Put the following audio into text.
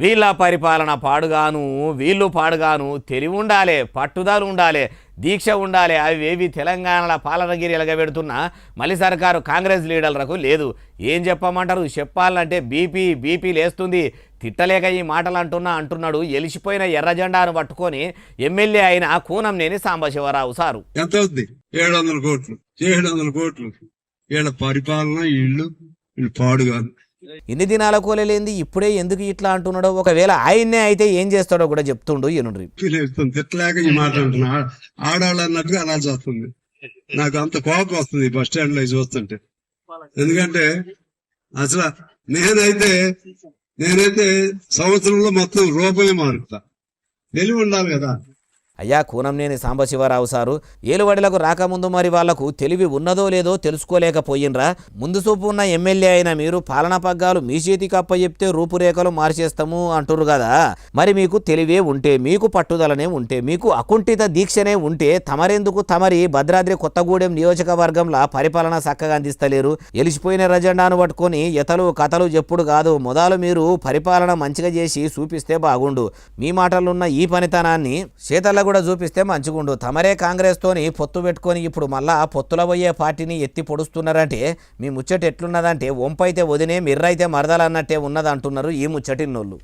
వీళ్ళ పరిపాలన పాడుగాను వీళ్ళు పాడుగాను తెలివి ఉండాలి, పట్టుదల ఉండాలి, దీక్ష ఉండాలి. అవి ఏవి తెలంగాణలో పాలనగిరి ఎలగబెడుతున్నా మళ్ళీ సర్కారు కాంగ్రెస్ లీడర్లకు లేదు. ఏం చెప్పమంటారు? చెప్పాలంటే బీపీ లేస్తుంది. తిట్టలేక ఈ మాటలు అంటున్నాడు ఎలిసిపోయిన ఎర్ర జెండాను పట్టుకొని ఎమ్మెల్యే అయిన కూనంనేని సాంబశివరావు సారు. ఎంత అవుతుంది? 700 కోట్లు. వీళ్ళ పరిపాలన వీళ్ళు పాడుగాను. ఇన్ని దినాల కోలేంది ఇప్పుడే ఎందుకు ఇట్లా అంటున్నాడో, ఒకవేళ ఆయన్నే అయితే ఏం చేస్తాడో కూడా చెప్తుండు. ఎనుండ్రి తిట్టలేక ఈ మాట అంటున్నా. ఆడాళ్ళు అన్నట్టుగా అనాల్సి వస్తుంది. నాకు అంత కోపం వస్తుంది బస్ స్టాండ్ లో చూస్తుంటే. ఎందుకంటే అసలు నేనైతే సంవత్సరంలో మొత్తం రూపాయి మారుతా. తెలివి ఉండాలి కదా. అయ్యా కూనంనేని సాంబశివరావు సారు, ఏలుబడిలకు రాకముందు మరి వాళ్లకు తెలివి ఉన్నదో లేదో తెలుసుకోలేకపోయినరా? ముందు చూపు ఉన్న ఎమ్మెల్యే అయినా మీరు పాలనా పగ్గాలు మీ చేతికి అప్పచెప్తే రూపురేఖలు మార్చేస్తాము అంటురు కదా. మరి మీకు తెలివే ఉంటే, మీకు పట్టుదలనే ఉంటే, మీకు అకుంఠిత దీక్షనే ఉంటే తమరి భద్రాద్రి కొత్తగూడెం నియోజకవర్గంలో పరిపాలన చక్కగా అందిస్తలేరు? ఎలిసిపోయిన రజెండాను పట్టుకొని ఎతలు కథలు చెప్పుడు కాదు, మొదలు మీరు పరిపాలన మంచిగా చేసి చూపిస్తే బాగుండు. మీ మాటలున్న ఈ పనితనాన్ని చేతల్లో కూడా చూపిస్తే మంచిగుండు. తమరే కాంగ్రెస్ తోని పొత్తు పెట్టుకొని ఇప్పుడు మళ్ళా పొత్తుల పోయే పార్టీని ఎత్తి పొడుస్తున్నారంటే మీ ముచ్చట ఎట్లున్నదంటే వంపైతే వదినే మిర్రైతే మరదలన్నట్టే ఉన్నది అంటున్నారు ఈ ముచ్చటిన్నోళ్ళు.